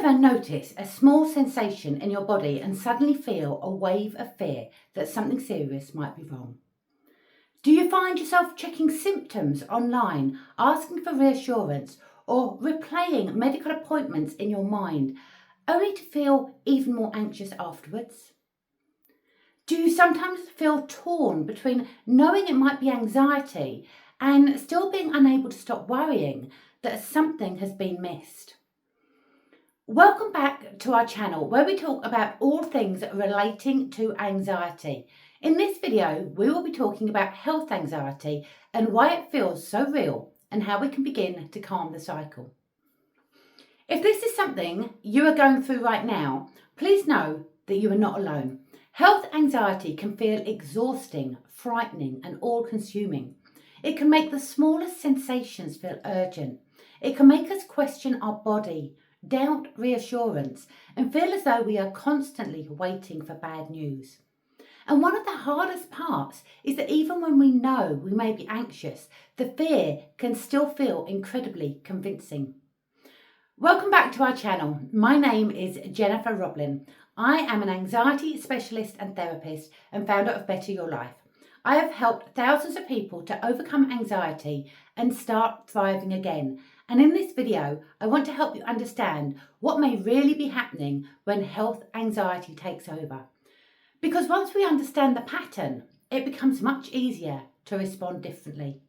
ever notice a small sensation in your body and suddenly feel a wave of fear that something serious might be wrong? Do you find yourself checking symptoms online, asking for reassurance, or replaying medical appointments in your mind, only to feel even more anxious afterwards? Do you sometimes feel torn between knowing it might be anxiety and still being unable to stop worrying that something has been missed? Welcome back to our channel where we talk about all things relating to anxiety. In this video, we will be talking about health anxiety and why it feels so real and how we can begin to calm the cycle. If this is something you are going through right now, please know that you are not alone. Health anxiety can feel exhausting, frightening, and all-consuming. It can make the smallest sensations feel urgent. It can make us question our body, doubt reassurance, and feel as though we are constantly waiting for bad news. And one of the hardest parts is that even when we know we may be anxious, the fear can still feel incredibly convincing. Welcome back to our channel. My name is Jennifer Roblin. I am an anxiety specialist and therapist and founder of Better Your Life. I have helped thousands of people to overcome anxiety and start thriving again. And in this video, I want to help you understand what may really be happening when health anxiety takes over. Because once we understand the pattern, it becomes much easier to respond differently.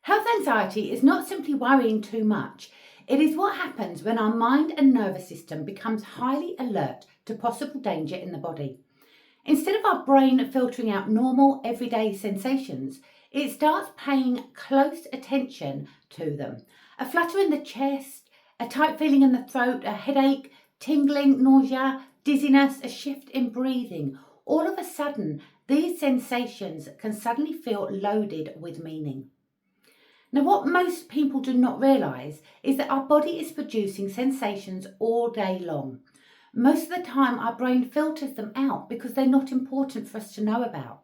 Health anxiety is not simply worrying too much. It is what happens when our mind and nervous system becomes highly alert to possible danger in the body. Instead of our brain filtering out normal, everyday sensations, it starts paying close attention to them. A flutter in the chest, a tight feeling in the throat, a headache, tingling, nausea, dizziness, a shift in breathing. All of a sudden, these sensations can suddenly feel loaded with meaning. Now, what most people do not realise is that our body is producing sensations all day long. Most of the time, our brain filters them out because they're not important for us to know about.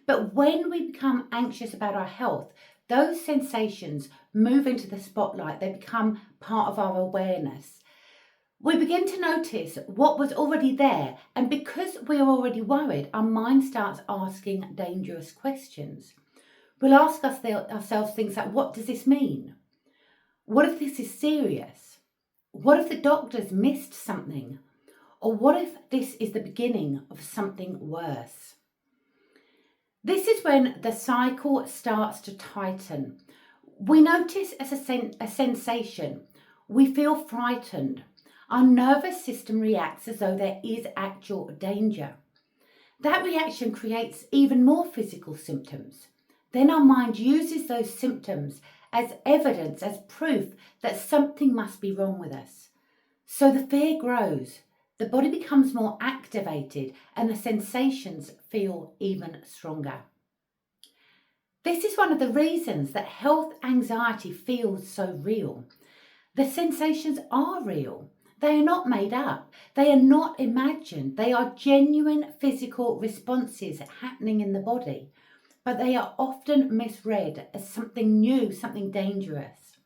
But when we become anxious about our health, those sensations move into the spotlight. They become part of our awareness. We begin to notice what was already there, and because we are already worried, our mind starts asking dangerous questions. We'll ask ourselves things like, what does this mean? What if this is serious? What if the doctors missed something? Or what if this is the beginning of something worse? This is when the cycle starts to tighten. We notice as a sensation. We feel frightened. Our nervous system reacts as though there is actual danger. That reaction creates even more physical symptoms. Then our mind uses those symptoms as evidence, as proof that something must be wrong with us. So the fear grows. The body becomes more activated and the sensations feel even stronger. This is one of the reasons that health anxiety feels so real. The sensations are real. They are not made up. They are not imagined. They are genuine physical responses happening in the body, but they are often misread as something new, something dangerous.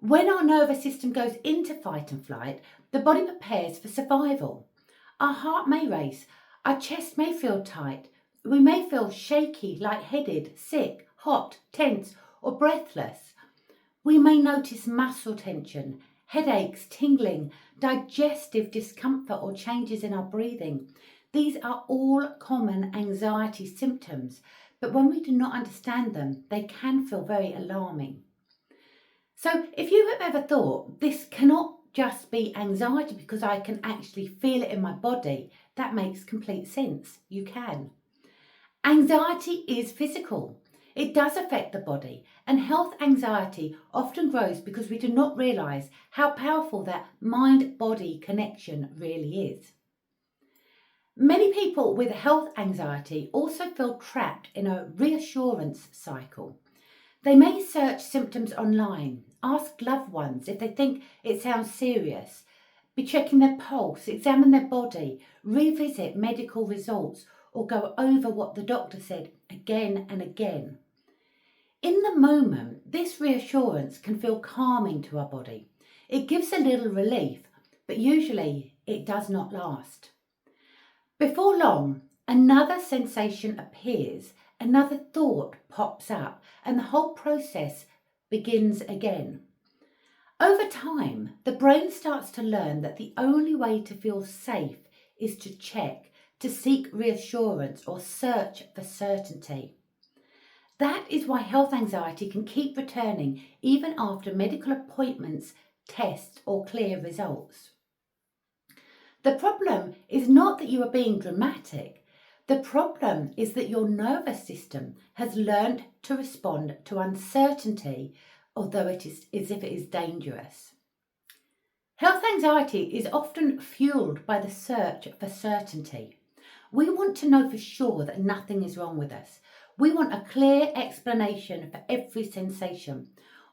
When our nervous system goes into fight and flight, the body prepares for survival. Our heart may race, our chest may feel tight, we may feel shaky, lightheaded, sick, hot, tense, or breathless. We may notice muscle tension, headaches, tingling, digestive discomfort, or changes in our breathing. These are all common anxiety symptoms, but when we do not understand them, they can feel very alarming. So if you have ever thought, this cannot just be anxiety because I can actually feel it in my body, that makes complete sense. You can. Anxiety is physical. It does affect the body, and health anxiety often grows because we do not realise how powerful that mind-body connection really is. Many people with health anxiety also feel trapped in a reassurance cycle. They may search symptoms online, ask loved ones if they think it sounds serious, be checking their pulse, examine their body, revisit medical results, or go over what the doctor said again and again. In the moment, this reassurance can feel calming to our body. It gives a little relief, but usually it does not last. Before long, another sensation appears, another thought pops up, and the whole process begins again. Over time, the brain starts to learn that the only way to feel safe is to check, to seek reassurance or search for certainty. That is why health anxiety can keep returning even after medical appointments, tests or clear results. The problem is not that you are being dramatic. The problem is that your nervous system has learned to respond to uncertainty, although it is as if it is dangerous. Health anxiety is often fueled by the search for certainty. We want to know for sure that nothing is wrong with us. We want a clear explanation for every sensation.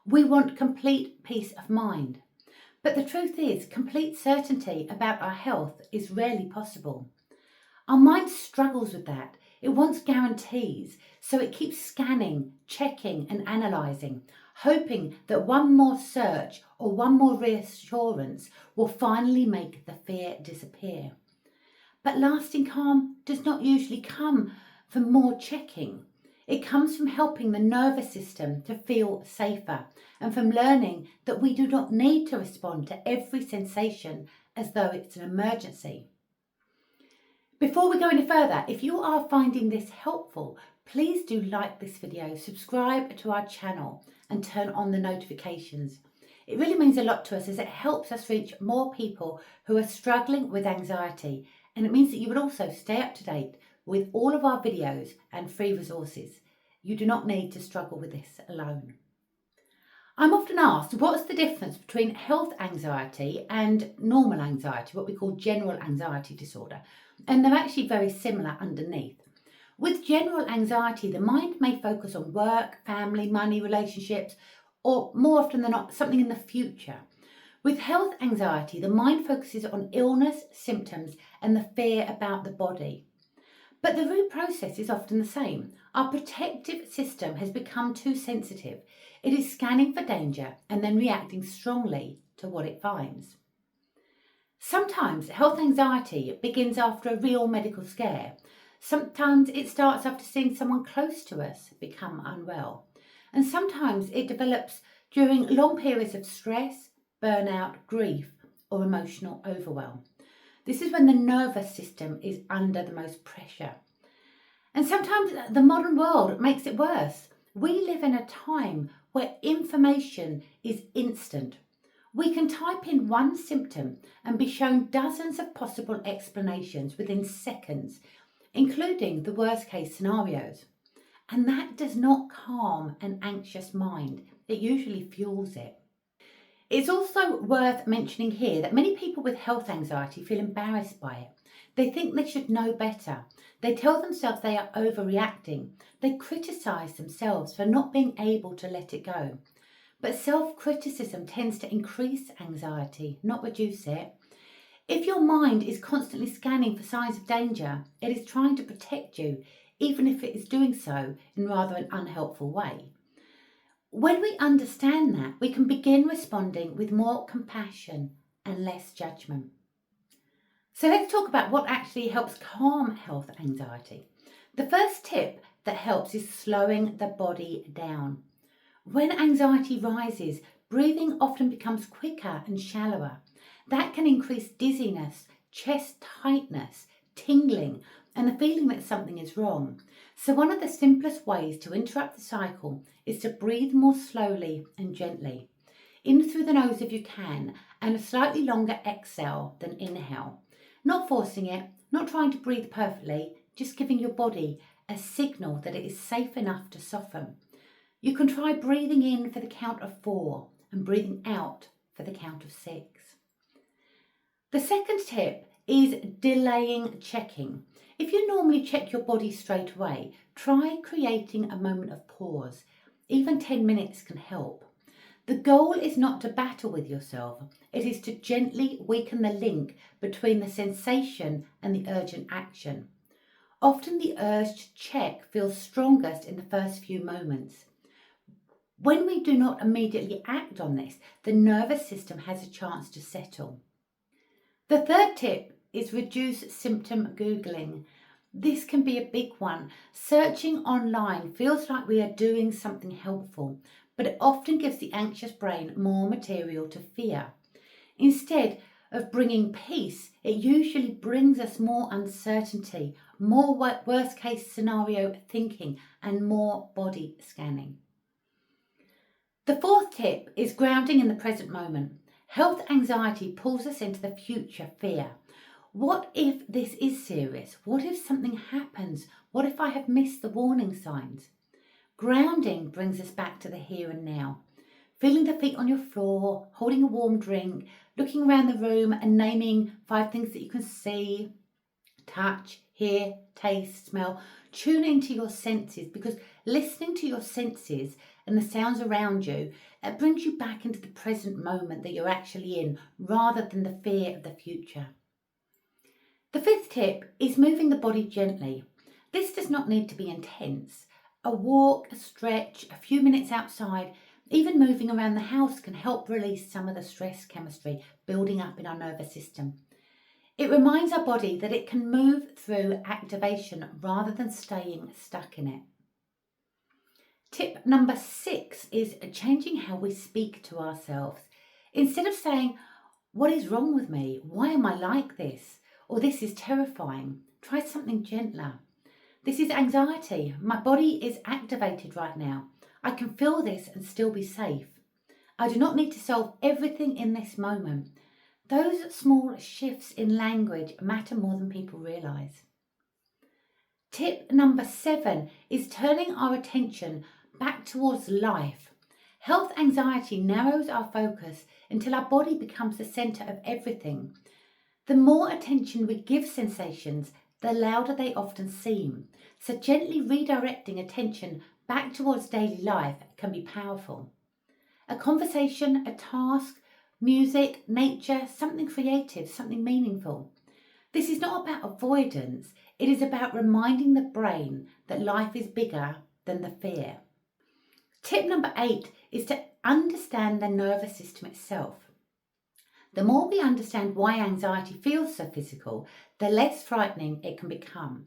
We want complete peace of mind. But the truth is, complete certainty about our health is rarely possible. Our mind struggles with that. It wants guarantees, so it keeps scanning, checking and analysing, hoping that one more search or one more reassurance will finally make the fear disappear. But lasting calm does not usually come from more checking. It comes from helping the nervous system to feel safer and from learning that we do not need to respond to every sensation as though it's an emergency. Before we go any further, if you are finding this helpful, please do like this video, subscribe to our channel and turn on the notifications. It really means a lot to us as it helps us reach more people who are struggling with anxiety, and it means that you will also stay up to date with all of our videos and free resources. You do not need to struggle with this alone. I'm often asked, what's the difference between health anxiety and normal anxiety, what we call general anxiety disorder? And they're actually very similar underneath. With general anxiety, the mind may focus on work, family, money, relationships, or more often than not, something in the future. With health anxiety, the mind focuses on illness, symptoms, and the fear about the body. But the root process is often the same. Our protective system has become too sensitive. It is scanning for danger and then reacting strongly to what it finds. Sometimes health anxiety begins after a real medical scare. Sometimes it starts after seeing someone close to us become unwell. And sometimes it develops during long periods of stress, burnout, grief, or emotional overwhelm. This is when the nervous system is under the most pressure. And sometimes the modern world makes it worse. We live in a time where information is instant. We can type in one symptom and be shown dozens of possible explanations within seconds, including the worst case scenarios. And that does not calm an anxious mind. It usually fuels it. It's also worth mentioning here that many people with health anxiety feel embarrassed by it. They think they should know better. They tell themselves they are overreacting. They criticise themselves for not being able to let it go. But self-criticism tends to increase anxiety, not reduce it. If your mind is constantly scanning for signs of danger, it is trying to protect you, even if it is doing so in rather an unhelpful way. When we understand that, we can begin responding with more compassion and less judgment. So let's talk about what actually helps calm health anxiety. The first tip that helps is slowing the body down. When anxiety rises, breathing often becomes quicker and shallower. That can increase dizziness, chest tightness, tingling, and the feeling that something is wrong. So one of the simplest ways to interrupt the cycle is to breathe more slowly and gently. In through the nose if you can, and a slightly longer exhale than inhale. Not forcing it, not trying to breathe perfectly, just giving your body a signal that it is safe enough to soften. You can try breathing in for the count of 4 and breathing out for the count of 6. The second tip is delaying checking. If you normally check your body straight away, try creating a moment of pause. Even 10 minutes can help. The goal is not to battle with yourself. It is to gently weaken the link between the sensation and the urgent action. Often the urge to check feels strongest in the first few moments. When we do not immediately act on this, the nervous system has a chance to settle. The third tip is reduce symptom Googling. This can be a big one. Searching online feels like we are doing something helpful, but it often gives the anxious brain more material to fear. Instead of bringing peace, it usually brings us more uncertainty, more worst case scenario thinking, and more body scanning. The fourth tip is grounding in the present moment. Health anxiety pulls us into the future fear. What if this is serious? What if something happens? What if I have missed the warning signs? Grounding brings us back to the here and now. Feeling the feet on your floor, holding a warm drink, looking around the room and naming 5 things that you can see, touch, hear, taste, smell. Tune into your senses, because listening to your senses and the sounds around you, it brings you back into the present moment that you're actually in, rather than the fear of the future. The fifth tip is moving the body gently. This does not need to be intense. A walk, a stretch, a few minutes outside, even moving around the house can help release some of the stress chemistry building up in our nervous system. It reminds our body that it can move through activation rather than staying stuck in it. Tip number 6 is changing how we speak to ourselves. Instead of saying, "What is wrong with me? Why am I like this?" or "This is terrifying," try something gentler. "This is anxiety. My body is activated right now. I can feel this and still be safe. I do not need to solve everything in this moment." Those small shifts in language matter more than people realise. Tip number 7 is turning our attention back towards life. Health anxiety narrows our focus until our body becomes the centre of everything. The more attention we give sensations, the louder they often seem. So gently redirecting attention back towards daily life can be powerful. A conversation, a task, music, nature, something creative, something meaningful. This is not about avoidance, it is about reminding the brain that life is bigger than the fear. Tip number 8 is to understand the nervous system itself. The more we understand why anxiety feels so physical, the less frightening it can become.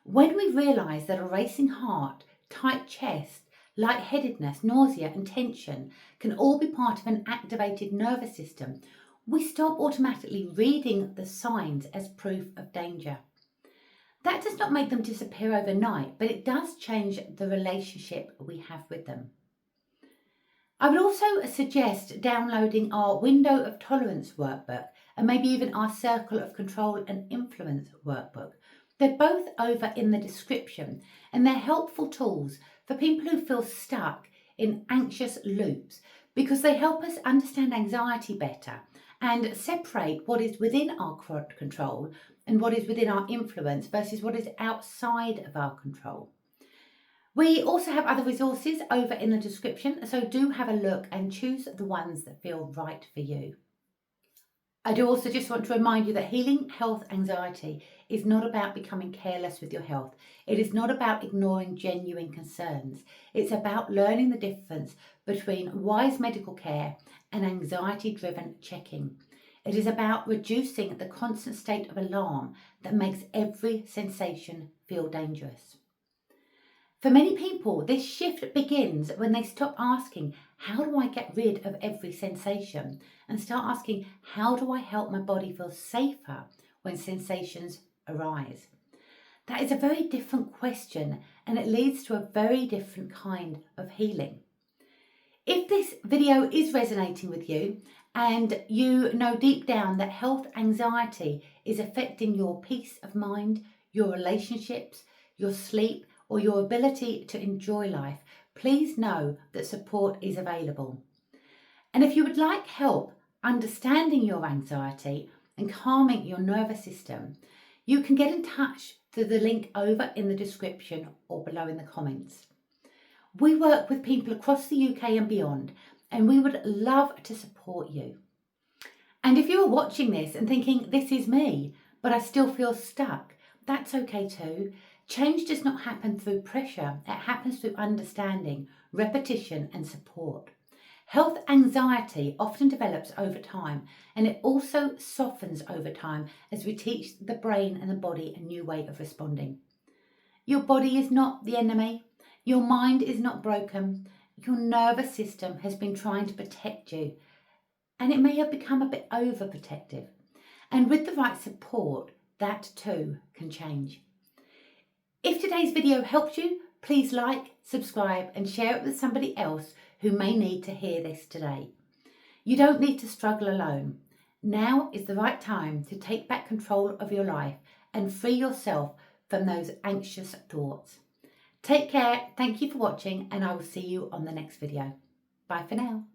When we realise that a racing heart, tight chest, lightheadedness, nausea and tension can all be part of an activated nervous system, we stop automatically reading the signs as proof of danger. That does not make them disappear overnight, but it does change the relationship we have with them. I would also suggest downloading our Window of Tolerance workbook and maybe even our Circle of Control and Influence workbook. They're both over in the description, and they're helpful tools for people who feel stuck in anxious loops, because they help us understand anxiety better and separate what is within our control and what is within our influence versus what is outside of our control. We also have other resources over in the description, so do have a look and choose the ones that feel right for you. I do also just want to remind you that healing health anxiety is not about becoming careless with your health. It is not about ignoring genuine concerns. It's about learning the difference between wise medical care and anxiety-driven checking. It is about reducing the constant state of alarm that makes every sensation feel dangerous. For many people, this shift begins when they stop asking, "How do I get rid of every sensation?" and start asking, "How do I help my body feel safer when sensations arise?" That is a very different question, and it leads to a very different kind of healing. If this video is resonating with you and you know deep down that health anxiety is affecting your peace of mind, your relationships, your sleep, or your ability to enjoy life, please know that support is available. And if you would like help understanding your anxiety and calming your nervous system, you can get in touch through the link over in the description or below in the comments. We work with people across the UK and beyond, and we would love to support you. And if you are watching this and thinking, "This is me, but I still feel stuck," that's okay too. Change does not happen through pressure, it happens through understanding, repetition and support. Health anxiety often develops over time, and it also softens over time as we teach the brain and the body a new way of responding. Your body is not the enemy. Your mind is not broken. Your nervous system has been trying to protect you, and it may have become a bit overprotective. And with the right support, that too can change. If today's video helped you, please like, subscribe and share it with somebody else who may need to hear this today. You don't need to struggle alone. Now is the right time to take back control of your life and free yourself from those anxious thoughts. Take care, thank you for watching, and I will see you on the next video. Bye for now.